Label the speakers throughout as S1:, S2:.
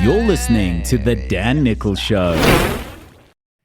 S1: You're listening to The Dan Nicholl Show.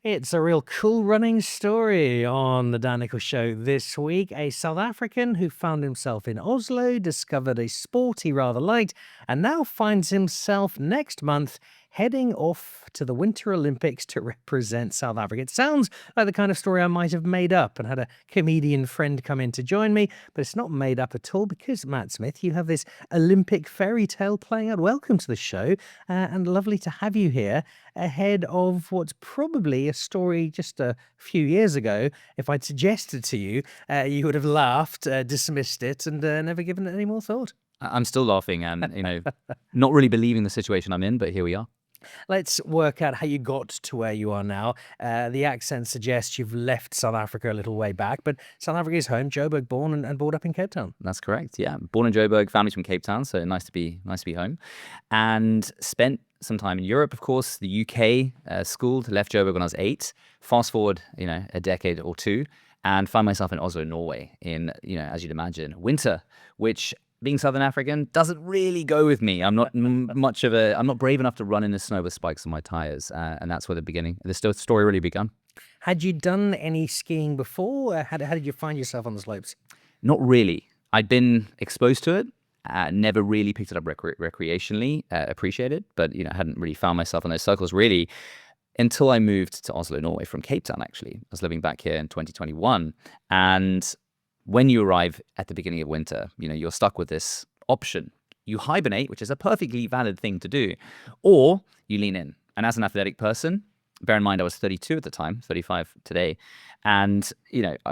S2: It's a real cool running story on the Dan Nicholl Show this week. A South African who found himself in Oslo, discovered a sport he rather liked, and now finds himself next month heading off to the Winter Olympics to represent South Africa. It sounds like the kind of story I might have made up and had a comedian friend come in to join me, but it's not made up at all because, Matt Smith, you have this Olympic fairy tale playing out. Welcome to the show, and lovely to have you here ahead of what's probably a story just a few years ago. If I'd suggested to you, you would have laughed, dismissed it, and never given it any more thought.
S3: I'm still laughing and, not really believing the situation I'm in, but here we are.
S2: Let's work out how you got to where you are now. The accent suggests you've left South Africa a little way back, but South Africa is home. Joburg born and brought up in Cape Town.
S3: That's correct. Yeah, born in Joburg, family's from Cape Town, so nice to be home. And spent some time in Europe, of course, the UK, schooled, left Joburg when I was 8. Fast forward, a decade or two, and found myself in Oslo, Norway, in, as you'd imagine, winter, which, being Southern African, doesn't really go with me. I'm not I'm not brave enough to run in the snow with spikes on my tires. And that's where the story really began.
S2: Had you done any skiing before? How did you find yourself on the slopes?
S3: Not really. I'd been exposed to it, never really picked it up recreationally, appreciated, but, hadn't really found myself in those circles really until I moved to Oslo, Norway from Cape Town, actually. I was living back here in 2021. And when you arrive at the beginning of winter, you're stuck with this option. You hibernate, which is a perfectly valid thing to do, or you lean in. And as an athletic person, bear in mind I was 32 at the time, 35 today, and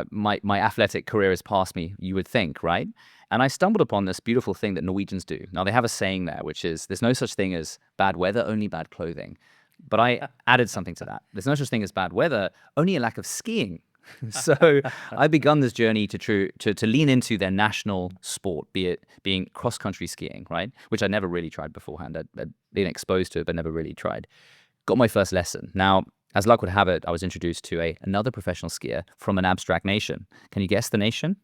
S3: my athletic career has passed me, you would think, right? And I stumbled upon this beautiful thing that Norwegians do. Now, they have a saying there, which is, there's no such thing as bad weather, only bad clothing. But I added something to that. There's no such thing as bad weather, only a lack of skiing. So I begun this journey to lean into their national sport, be it being cross-country skiing, right? Which I never really tried beforehand. I'd been exposed to it, but never really tried. Got my first lesson. Now, as luck would have it, I was introduced to another professional skier from an abstract nation. Can you guess the nation?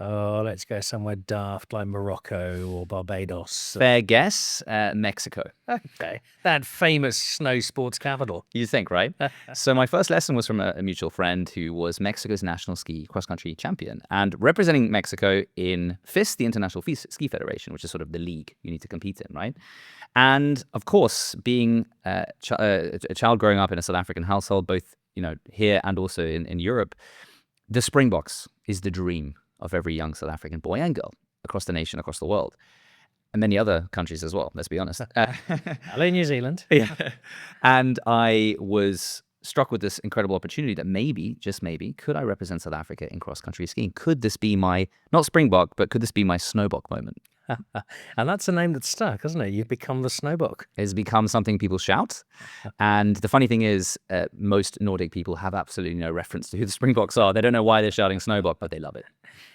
S2: Oh, let's go somewhere daft like Morocco or Barbados.
S3: Fair guess, Mexico.
S2: Okay, that famous snow sports capital.
S3: You think, right? So my first lesson was from a mutual friend who was Mexico's national ski cross-country champion and representing Mexico in FIS, the International Ski Federation, which is sort of the league you need to compete in, right? And of course, being a child growing up in a South African household, both here and also in Europe, the Springboks is the dream of every young South African boy and girl across the nation, across the world, and many other countries as well, let's be honest.
S2: Hello, New Zealand.
S3: Yeah. And I was struck with this incredible opportunity that maybe, just maybe, could I represent South Africa in cross-country skiing? Could this be my, not Springbok, but could this be my Snowbok moment?
S2: And that's a name that's stuck, hasn't it? You've become the Snowbok.
S3: It's become something people shout. And the funny thing is, most Nordic people have absolutely no reference to who the Springboks are. They don't know why they're shouting Snowbok, but they love it.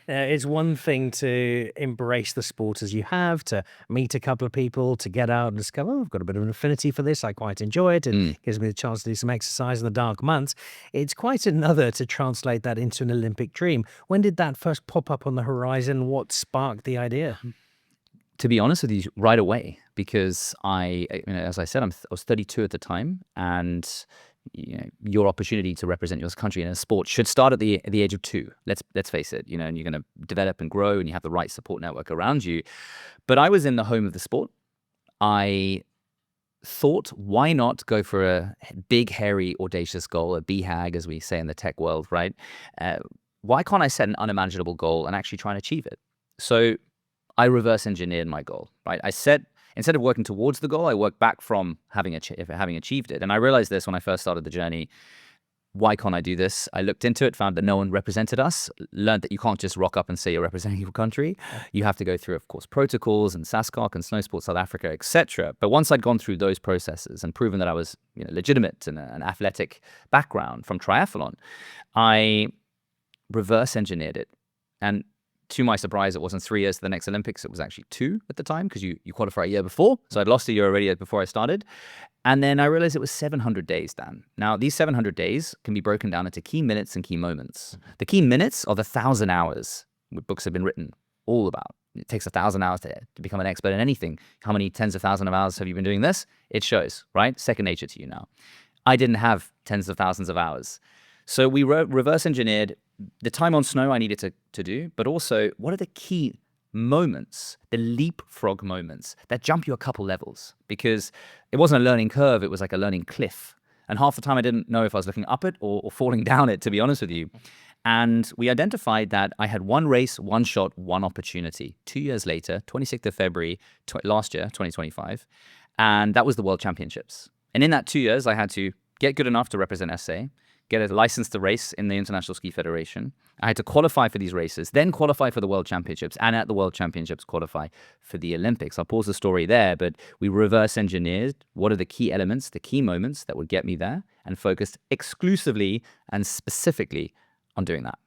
S2: It's one thing to embrace the sport as you have, to meet a couple of people, to get out and discover, oh, I've got a bit of an affinity for this. I quite enjoy it. It gives me the chance to do some exercise in the dark months. It's quite another to translate that into an Olympic dream. When did that first pop up on the horizon? What sparked the idea?
S3: To be honest with you, right away, because as I said, I was 32 at the time, and your opportunity to represent your country in a sport should start at the age of 2. Let's face it, and you're going to develop and grow, and you have the right support network around you. But I was in the home of the sport. I thought, why not go for a big, hairy, audacious goal, a BHAG, as we say in the tech world, right? Why can't I set an unimaginable goal and actually try and achieve it? So I reverse engineered my goal, right? Instead of working towards the goal, I worked back from having achieved it. And I realized this when I first started the journey. Why can't I do this? I looked into it, found that no one represented us, learned that you can't just rock up and say you're representing your country. You have to go through, of course, protocols and SASCOC and Snow Sports South Africa, etc. But once I'd gone through those processes and proven that I was legitimate and an athletic background from triathlon, I reverse engineered it. And to my surprise, it wasn't 3 years to the next Olympics. It was actually 2 at the time, because you qualify a year before. So I'd lost a year already before I started. And then I realized it was 700 days, Dan. Now, these 700 days can be broken down into key minutes and key moments. The key minutes are the 1,000 hours books have been written all about. It takes 1,000 hours to become an expert in anything. How many tens of thousands of hours have you been doing this? It shows, right? Second nature to you now. I didn't have tens of thousands of hours. So we reverse engineered the time on snow I needed to do, but also what are the key moments, the leapfrog moments that jump you a couple levels? Because it wasn't a learning curve, it was like a learning cliff. And half the time I didn't know if I was looking up it or falling down it, to be honest with you. And we identified that I had one race, one shot, one opportunity. 2 years later, 26th of February last year, 2025, and that was the World Championships. And in that 2 years, I had to get good enough to represent SA, get a license to race in the International Ski Federation. I had to qualify for these races, then qualify for the World Championships, and at the World Championships qualify for the Olympics. I'll pause the story there, but we reverse engineered what are the key elements, the key moments that would get me there, and focused exclusively and specifically on doing that.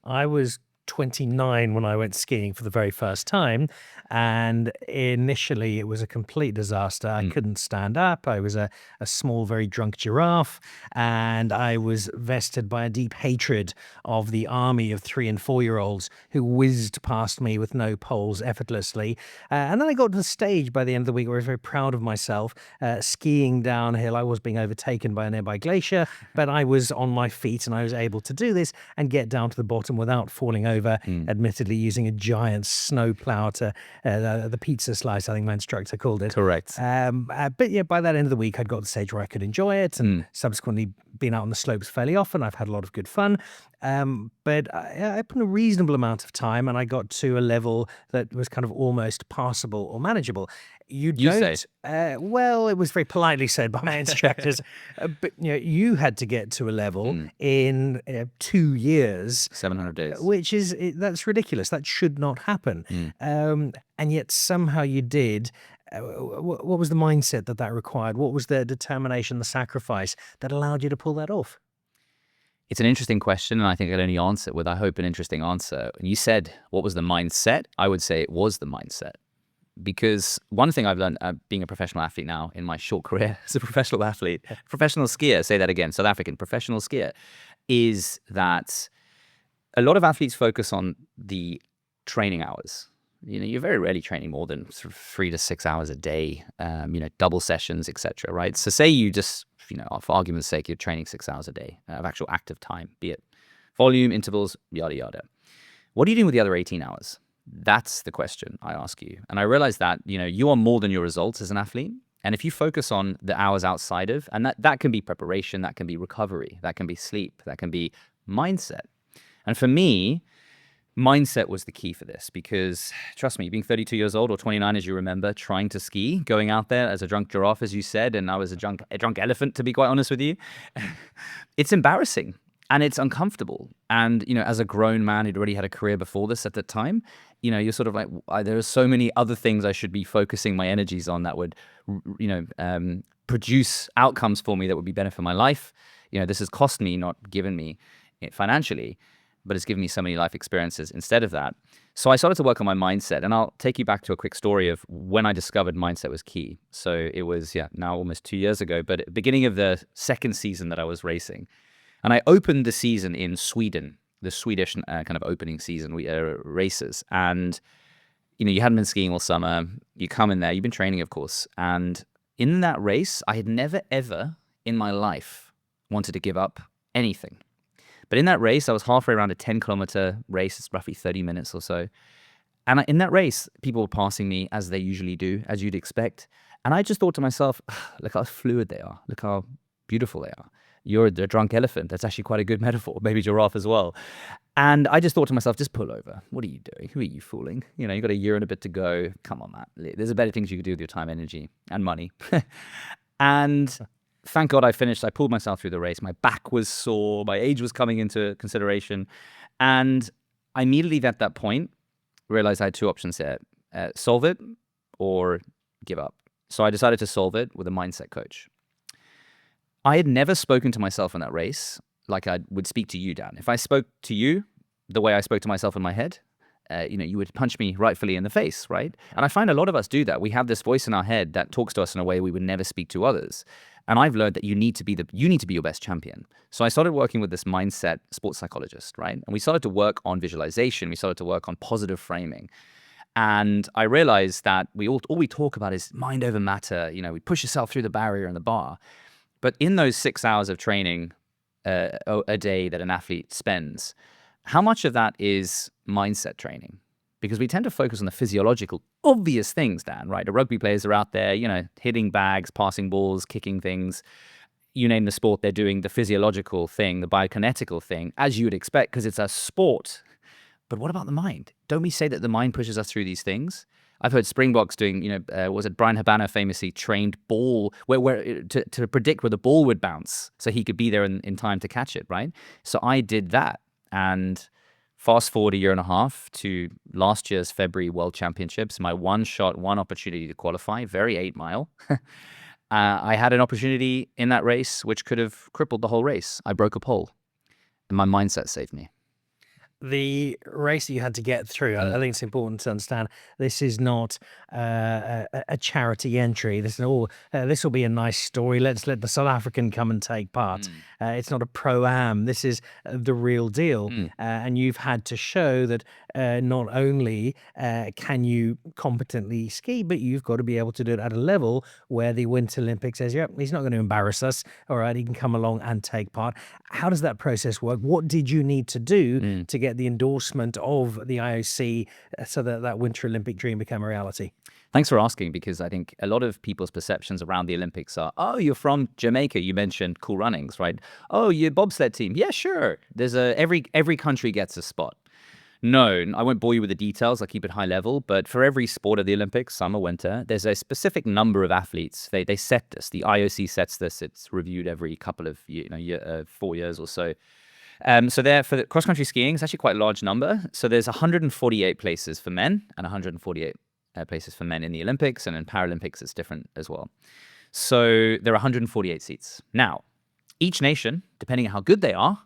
S2: I was 29 when I went skiing for the very first time, and initially it was a complete disaster. I couldn't stand up. I was a small, very drunk giraffe, and I was vested by a deep hatred of the army of 3 and 4-year-olds who whizzed past me with no poles effortlessly. And then I got to the stage by the end of the week where I was very proud of myself, skiing downhill. I was being overtaken by a nearby glacier, but I was on my feet and I was able to do this and get down to the bottom without falling over, admittedly using a giant snow plow to the pizza slice, I think my instructor called it.
S3: Correct.
S2: But yeah, by that end of the week, I'd got to the stage where I could enjoy it, and subsequently been out on the slopes fairly often. I've had a lot of good fun. But I put a reasonable amount of time, and I got to a level that was kind of almost passable or manageable. You
S3: say?
S2: Well, it was very politely said by my instructors, but you had to get to a level in 2 years,
S3: 700 days,
S2: which is that's ridiculous. That should not happen. And yet somehow you did. What was the mindset that required? What was the determination, the sacrifice that allowed you to pull that off?
S3: It's an interesting question, and I think I'd only answer it with, I hope, an interesting answer. And you said, what was the mindset? I would say it was the mindset. Because one thing I've learned being a professional athlete now in my short career as a professional athlete, professional skier, say that again, South African professional skier, is that a lot of athletes focus on the training hours. You're very rarely training more than sort of 3 to 6 hours a day, double sessions, etc. Right? So say you just, for argument's sake, you're training 6 hours a day of actual active time, be it volume, intervals, yada, yada. What are you doing with the other 18 hours? That's the question I ask you. And I realize that, you are more than your results as an athlete. And if you focus on the hours outside of, and that can be preparation, that can be recovery, that can be sleep, that can be mindset. And for me, mindset was the key for this, because trust me, being 32 years old or 29, as you remember, trying to ski, going out there as a drunk giraffe, as you said, and I was a drunk elephant, to be quite honest with you, it's embarrassing. And it's uncomfortable. And, as a grown man who'd already had a career before this at the time, you're sort of like, there are so many other things I should be focusing my energies on that would, produce outcomes for me that would be better for my life. This has cost me, not given me financially, but it's given me so many life experiences instead of that. So I started to work on my mindset. And I'll take you back to a quick story of when I discovered mindset was key. So it was, now almost 2 years ago, but at the beginning of the second season that I was racing. And I opened the season in Sweden, the Swedish kind of opening season races. And, you hadn't been skiing all summer. You come in there, you've been training, of course. And in that race, I had never, ever in my life wanted to give up anything. But in that race, I was halfway around a 10-kilometer race. It's roughly 30 minutes or so. And in that race, people were passing me as they usually do, as you'd expect. And I just thought to myself, look how fluid they are. Look how beautiful they are. You're the drunk elephant. That's actually quite a good metaphor. Maybe giraffe as well. And I just thought to myself, just pull over. What are you doing? Who are you fooling? You've got a year and a bit to go. Come on, Matt. There's better things you could do with your time, energy, and money. And thank God I finished. I pulled myself through the race. My back was sore. My age was coming into consideration. And I immediately at that point realized I had two options here. Solve it or give up. So I decided to solve it with a mindset coach. I had never spoken to myself in that race like I would speak to you, Dan. If I spoke to you the way I spoke to myself in my head, you would punch me rightfully in the face, right? And I find a lot of us do that. We have this voice in our head that talks to us in a way we would never speak to others. And I've learned that you need to be your best champion. So I started working with this mindset sports psychologist, right? And we started to work on visualization. We started to work on positive framing. And I realized that all we talk about is mind over matter. We push yourself through the barrier in the bar. But in those 6 hours of training a day that an athlete spends, how much of that is mindset training? Because we tend to focus on the physiological, obvious things, Dan, right? The rugby players are out there, hitting bags, passing balls, kicking things. You name the sport, they're doing the physiological thing, the biokinetical thing, as you would expect, because it's a sport. But what about the mind? Don't we say that the mind pushes us through these things? I've heard Springboks doing, was it Brian Habana famously trained ball where to predict where the ball would bounce so he could be there in time to catch it, right? So I did that. And fast forward a year and a half to last year's February World Championships, my one opportunity to qualify, very 8 mile. I had an opportunity in that race which could have crippled the whole race. I broke a pole and my mindset saved me.
S2: The race that you had to get through, I think it's important to understand this is not a charity entry. This will be a nice story. Let's let the South African come and take part. It's not a pro-am. This is the real deal. And you've had to show that not only can you competently ski, but you've got to be able to do it at a level where the Winter Olympics says, yep, he's not going to embarrass us. All right, he can come along and take part. How does that process work? What did you need to do to get the endorsement of the IOC so that Winter Olympic dream became a reality?
S3: Thanks for asking, because I think a lot of people's perceptions around the Olympics are, oh, you're from Jamaica. You mentioned Cool Runnings, right? Oh, you're bobsled team. Yeah, sure. There's every country gets a spot. No, I won't bore you with the details. I'll keep it high level. But for every sport of the Olympics, summer, winter, there's a specific number of athletes. They set this. The IOC sets this. It's reviewed every couple of 4 years or so. So there, for the cross-country skiing, it's actually quite a large number. So there's 148 places for men and 148 places for men in the Olympics, and in Paralympics it's different as well. So there are 148 seats. Now, each nation, depending on how good they are,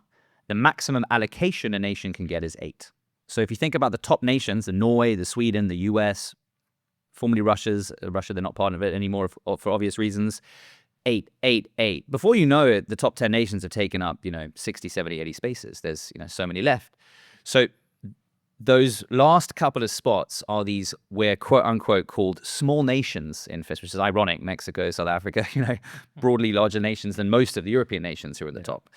S3: the maximum allocation a nation can get is 8. So if you think about the top nations, the Norway, the Sweden, the US, formerly Russia, they're not part of it anymore for obvious reasons. 8. Before you know it, the top 10 nations have taken up, 60, 70, 80 spaces. There's, so many left. So those last couple of spots are these, we're quote unquote called small nations in FIS, which is ironic. Mexico, South Africa, broadly larger nations than most of the European nations who are at the top.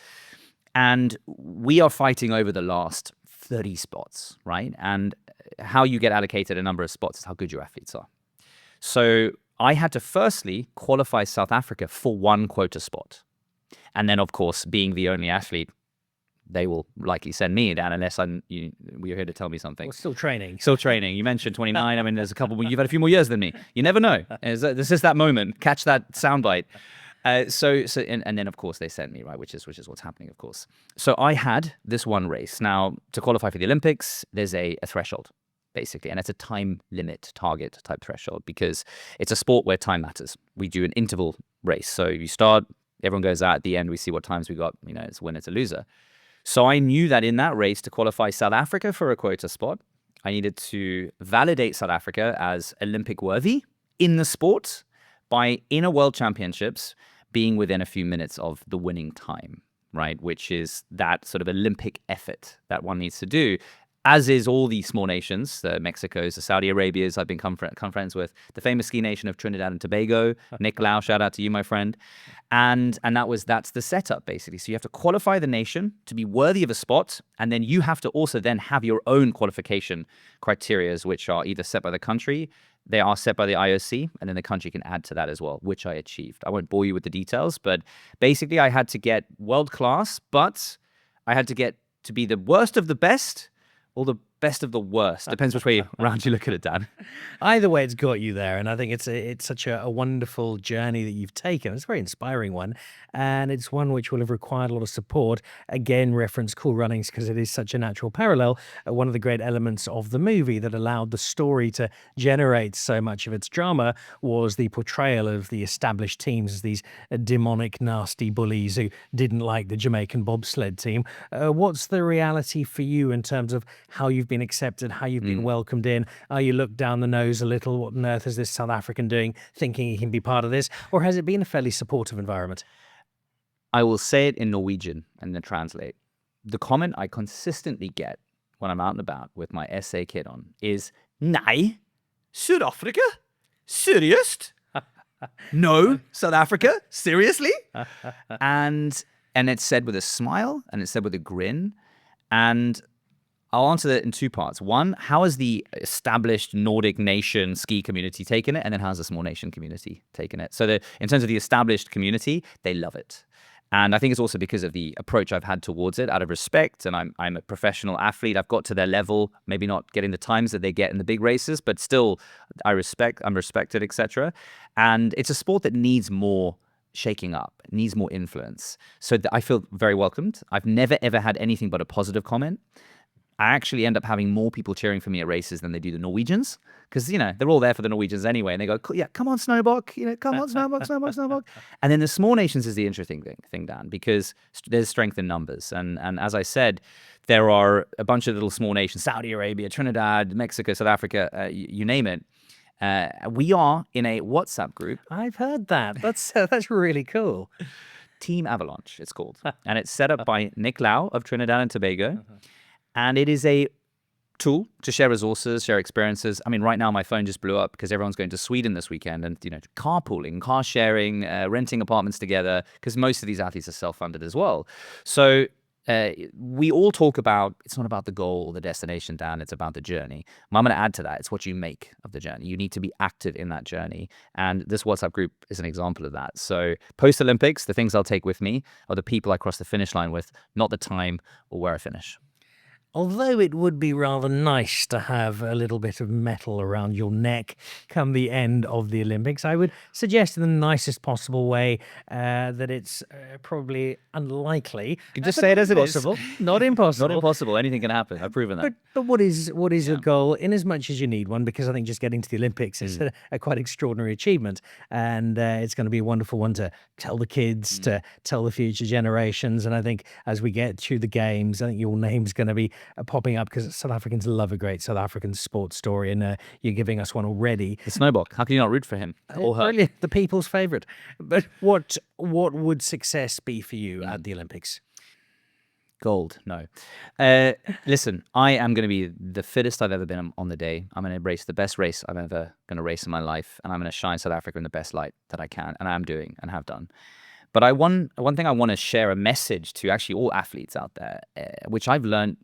S3: And we are fighting over the last 30 spots, right? And how you get allocated a number of spots is how good your athletes are. So I had to firstly qualify South Africa for one quota spot. And then, of course, being the only athlete, they will likely send me down unless you're here to tell me something.
S2: Well, still training.
S3: Still training. You mentioned 29. I mean, there's a couple, you've had a few more years than me. You never know. This is that moment. Catch that soundbite. And then, of course, they sent me, right, which is what's happening, of course. So I had this one race. Now, to qualify for the Olympics, there's a threshold, basically, and it's a time limit target type threshold because it's a sport where time matters. We do an interval race. So you start, everyone goes out at the end, we see what times we got, it's a winner, it's a loser. So I knew that in that race, to qualify South Africa for a quota spot, I needed to validate South Africa as Olympic worthy in the sport by, in a World Championships, being within a few minutes of the winning time, right? Which is that sort of Olympic effort that one needs to do, as is all these small nations, the Mexicos, the Saudi Arabias I've become friends with, the famous ski nation of Trinidad and Tobago, Nicholl, shout out to you, my friend. And that's the setup, basically. So you have to qualify the nation to be worthy of a spot, and then you have to also then have your own qualification criterias, which are either set by the country, they are set by the IOC, and then the country can add to that as well, which I achieved. I won't bore you with the details, but basically I had to get world class, but I had to get to be the worst of the best or the best of the worst. Depends which way around you look at it, Dan.
S2: Either way, it's got you there, and I think it's such a wonderful journey that you've taken. It's a very inspiring one, and it's one which will have required a lot of support. Again, reference Cool Runnings because it is such a natural parallel. One of the great elements of the movie that allowed the story to generate so much of its drama was the portrayal of the established teams as these demonic, nasty bullies who didn't like the Jamaican bobsled team. What's the reality for you in terms of how you've been accepted, how you've been welcomed in? Are you looked down the nose a little? What on earth is this South African doing, thinking he can be part of this? Or has it been a fairly supportive environment?
S3: I will say it in Norwegian and then translate. The comment I consistently get when I'm out and about with my SA kit on is Nej, Sydafrika? Serious? No, South Africa? Seriously? And it's said with a smile, and it's said with a grin. And I'll answer that in two parts. One, how has the established Nordic nation ski community taken it? And then how has the small nation community taken it? So in terms of the established community, they love it. And I think it's also because of the approach I've had towards it out of respect. And I'm a professional athlete. I've got to their level, maybe not getting the times that they get in the big races, but still I'm respected, etc. And it's a sport that needs more shaking up, needs more influence. So I feel very welcomed. I've never, ever had anything but a positive comment. I actually end up having more people cheering for me at races than they do the Norwegians, because they're all there for the Norwegians anyway, and they go, yeah, come on, Snowbock, come on, Snowbock, Snowbock, Snowbock. And then the small nations is the interesting thing, Dan, because there's strength in numbers, and as I said, there are a bunch of little small nations: Saudi Arabia, Trinidad, Mexico, South Africa, you name it. We are in a WhatsApp group.
S2: I've heard that. That's really cool.
S3: Team Avalanche, it's called, and it's set up by Nicholl of Trinidad and Tobago. And it is a tool to share resources, share experiences. I mean, right now my phone just blew up because everyone's going to Sweden this weekend, and carpooling, car sharing, renting apartments together, because most of these athletes are self-funded as well. So we all talk about, it's not about the goal or the destination, Dan, it's about the journey. I'm going to add to that. It's what you make of the journey. You need to be active in that journey. And this WhatsApp group is an example of that. So post-Olympics, the things I'll take with me are the people I cross the finish line with, not the time or where I finish.
S2: Although it would be rather nice to have a little bit of metal around your neck come the end of the Olympics, I would suggest in the nicest possible way that it's probably unlikely.
S3: You can just say it as it is.
S2: Not impossible.
S3: Not impossible. Anything can happen. I've proven that.
S2: But what is your goal, in as much as you need one? Because I think just getting to the Olympics is a quite extraordinary achievement, and it's going to be a wonderful one to tell the kids, to tell the future generations. And I think as we get through the games, I think your name's going to be popping up, because South Africans love a great South African sports story, and you're giving us one already.
S3: The Snowbock. How can you not root for him or her?
S2: Brilliant. The people's favourite. But what would success be for you at the Olympics?
S3: Gold. No. Listen, I am going to be the fittest I've ever been on the day. I'm going to race the best race I'm ever going to race in my life, and I'm going to shine South Africa in the best light that I can, and I am doing and have done. But one thing I want to share a message to actually all athletes out there, which I've learned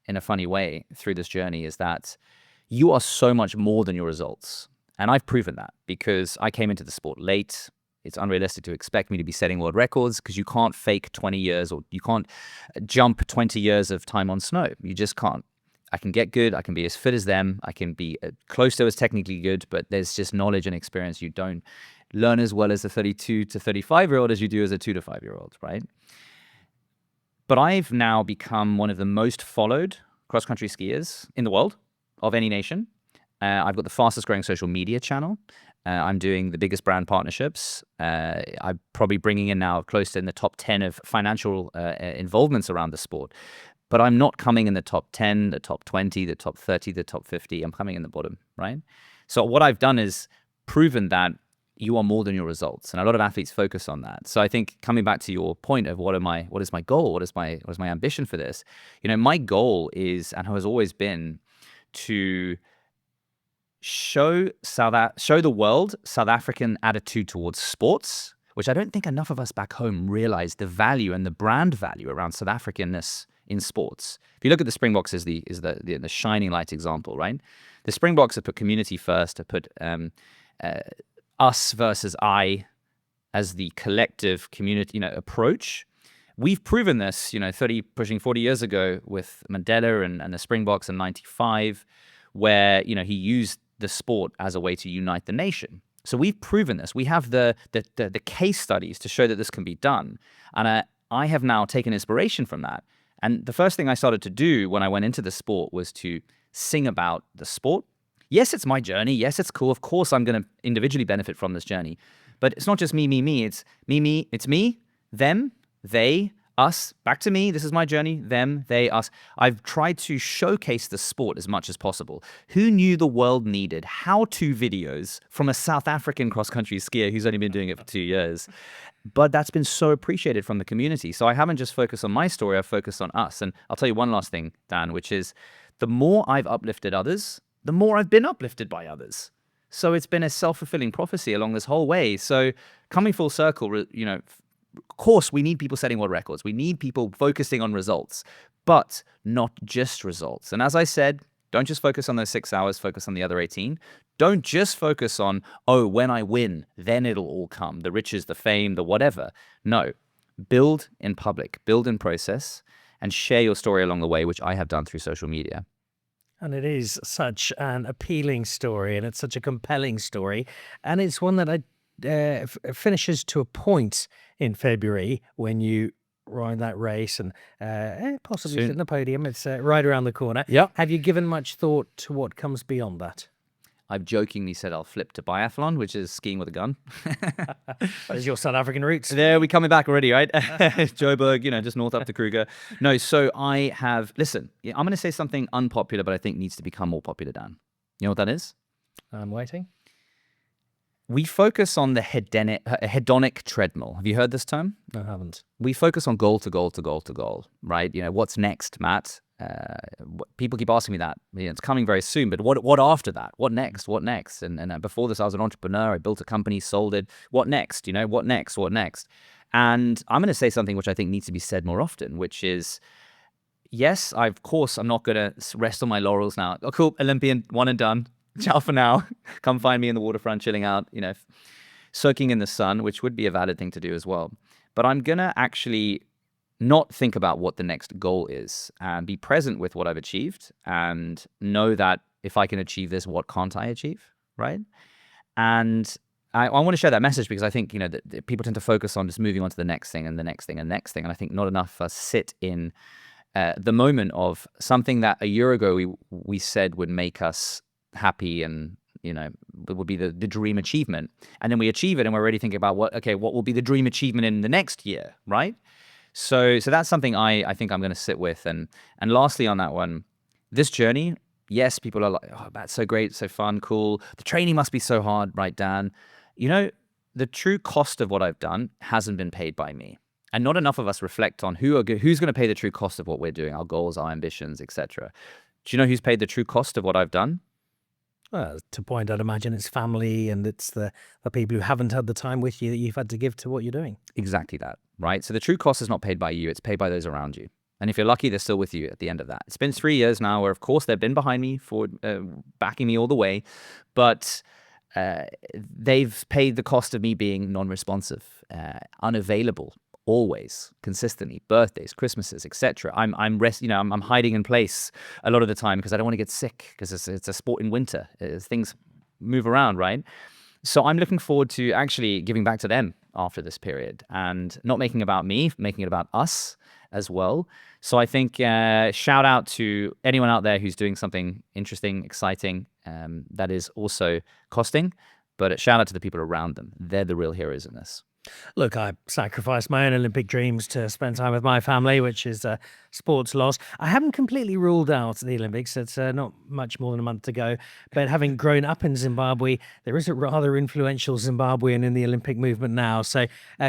S3: in a funny way through this journey, is that you are so much more than your results. And I've proven that, because I came into the sport late. It's unrealistic to expect me to be setting world records, because you can't fake 20 years, or you can't jump 20 years of time on snow. You just can't. I can get good. I can be as fit as them. I can be close to as technically good, but there's just knowledge and experience you don't learn as well as a 32 to 35-year-old as you do as a 2 to 5-year-old, right? But I've now become one of the most followed cross-country skiers in the world, of any nation. I've got the fastest growing social media channel. I'm doing the biggest brand partnerships. I'm probably bringing in now close to in the top 10 of financial involvements around the sport. But I'm not coming in the top 10, the top 20, the top 30, the top 50. I'm coming in the bottom, right? So what I've done is proven that you are more than your results, and a lot of athletes focus on that. So I think, coming back to your point of what is my goal, what is my ambition for this, my goal is, and has always been, to show the world South African attitude towards sports, which I don't think enough of us back home realize the value and the brand value around South Africanness in sports. If you look at the Springboks as the shining light example, right? The Springboks have put community first, have put us versus I as the collective community, approach. We've proven this, 30, pushing 40 years ago with Mandela and the Springboks in 95, where, he used the sport as a way to unite the nation. So we've proven this. We have the case studies to show that this can be done. And I have now taken inspiration from that. And the first thing I started to do when I went into the sport was to sing about the sport. Yes, it's my journey. Yes, it's cool. Of course, I'm going to individually benefit from this journey. But it's not just me. It's me. It's me, them, they, us. Back to me. This is my journey. Them, they, us. I've tried to showcase the sport as much as possible. Who knew the world needed how-to videos from a South African cross-country skier who's only been doing it for 2 years? But that's been so appreciated from the community. So I haven't just focused on my story. I've focused on us. And I'll tell you one last thing, Dan, which is the more I've uplifted others, the more I've been uplifted by others. So it's been a self-fulfilling prophecy along this whole way. So coming full circle, of course, we need people setting world records. We need people focusing on results, but not just results. And as I said, don't just focus on those 6 hours, focus on the other 18. Don't just focus on, oh, when I win, then it'll all come. The riches, the fame, the whatever. No, build in public, build in process, and share your story along the way, which I have done through social media.
S2: And it is such an appealing story, and it's such a compelling story. And it's one that finishes to a point in February when you ride that race and possibly sit in the podium. It's right around the corner.
S3: Yep.
S2: Have you given much thought to what comes beyond that?
S3: I've jokingly said I'll flip to biathlon, which is skiing with a gun.
S2: There's your South African roots.
S3: There, we're coming back already, right? Joburg, just north up to Kruger. No, so I have, listen, I'm going to say something unpopular, but I think needs to become more popular, Dan. You know what that is?
S2: I'm waiting.
S3: We focus on the hedonic treadmill. Have you heard this term?
S2: I haven't.
S3: We focus on goal to goal to goal to goal, right? What's next, Matt? People keep asking me that. It's coming very soon, but what after that? What next? What next? And before this, I was an entrepreneur. I built a company, sold it. What next? What next? What next? And I'm going to say something which I think needs to be said more often, which is, yes, of course, I'm not going to rest on my laurels now. Oh, cool, Olympian, one and done. Ciao for now. Come find me in the waterfront, chilling out, soaking in the sun, which would be a valid thing to do as well. But I'm going to actually not think about what the next goal is and be present with what I've achieved and know that if I can achieve this, what can't I achieve, right? And I want to share that message because I think, that people tend to focus on just moving on to the next thing and the next thing and the next thing. And I think not enough of us sit in the moment of something that a year ago we said would make us happy and it would be the dream achievement, and then we achieve it and we're already thinking about what will be the dream achievement in the next year, right? So that's something I think I'm going to sit with. And lastly on that one, this journey, yes, people are like, oh, that's so great, so fun, cool, the training must be so hard, right, Dan? The true cost of what I've done hasn't been paid by me, and not enough of us reflect on who's going to pay the true cost of what we're doing, our goals, our ambitions, etc. Do you know who's paid the true cost of what I've done?
S2: Well, to point, I'd imagine it's family and it's the people who haven't had the time with you that you've had to give to what you're doing.
S3: Exactly that, right? So the true cost is not paid by you, it's paid by those around you. And if you're lucky, they're still with you at the end of that. It's been 3 years now where, of course, they've been behind me for backing me all the way, but they've paid the cost of me being non-responsive, unavailable, always, consistently, birthdays, Christmases, etc. I'm hiding in place a lot of the time because I don't want to get sick because it's a sport in winter. Things move around, right? So I'm looking forward to actually giving back to them after this period and not making it about me, making it about us as well. So I think shout out to anyone out there who's doing something interesting, exciting, that is also costing, but shout out to the people around them. They're the real heroes in this.
S2: Look, I sacrificed my own Olympic dreams to spend time with my family, which is a sports loss. I haven't completely ruled out the Olympics. It's not much more than a month to go. But having grown up in Zimbabwe, there is a rather influential Zimbabwean in the Olympic movement now. So,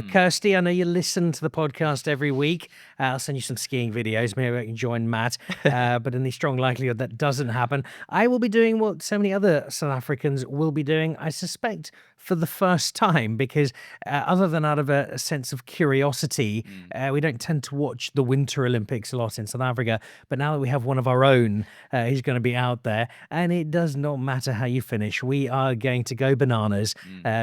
S2: Kirsty, I know you listen to the podcast every week. I'll send you some skiing videos. Maybe I can join Matt. But in the strong likelihood that doesn't happen, I will be doing what so many other South Africans will be doing, I suspect, for the first time, because other than out of a sense of curiosity, we don't tend to watch the Winter Olympics a lot in South Africa. But now that we have one of our own, he's going to be out there, and it does not matter how you finish. We are going to go bananas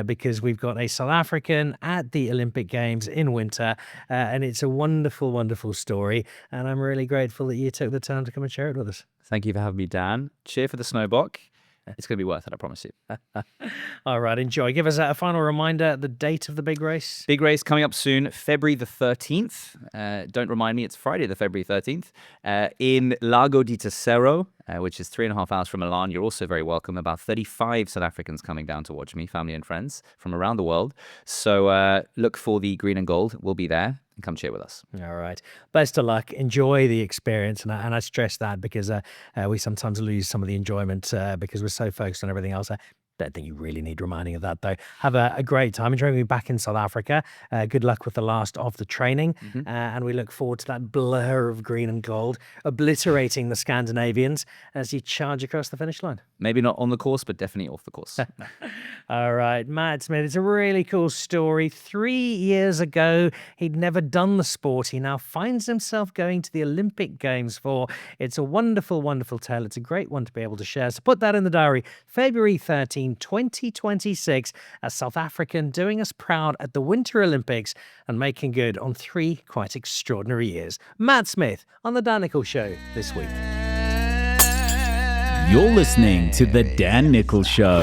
S2: because we've got a South African at the Olympic Games in winter, and it's a wonderful, wonderful story. And I'm really grateful that you took the time to come and share it with us.
S3: Thank you for having me, Dan. Cheer for the snowbock. It's going to be worth it, I promise you.
S2: All right, enjoy. Give us a final reminder, the date of the big race.
S3: Big race coming up soon, February the 13th. Don't remind me, it's Friday the February 13th in Lago di Terceiro, which is 3.5 hours from Milan. You're also very welcome. About 35 South Africans coming down to watch me, family and friends from around the world. So look for the green and gold. We'll be there. And come cheer with us.
S2: All right. Best of luck. Enjoy the experience. And I stress that because we sometimes lose some of the enjoyment because we're so focused on everything else. Don't think you really need reminding of that, though. Have a great time. Enjoying being back in South Africa. Good luck with the last of the training. And we look forward to that blur of green and gold obliterating the Scandinavians as you charge across the finish line.
S3: Maybe not on the course, but definitely off the course.
S2: All right, Matt Smith, it's a really cool story. 3 years ago, he'd never done the sport. He now finds himself going to the Olympic Games for. It's a wonderful, wonderful tale. It's a great one to be able to share. So put that in the diary. February 13, 2026, a South African doing us proud at the Winter Olympics and making good on 3 quite extraordinary years. Matt Smith on The Dan Nicholl Show this week.
S1: You're listening to The Dan Nicholl Show.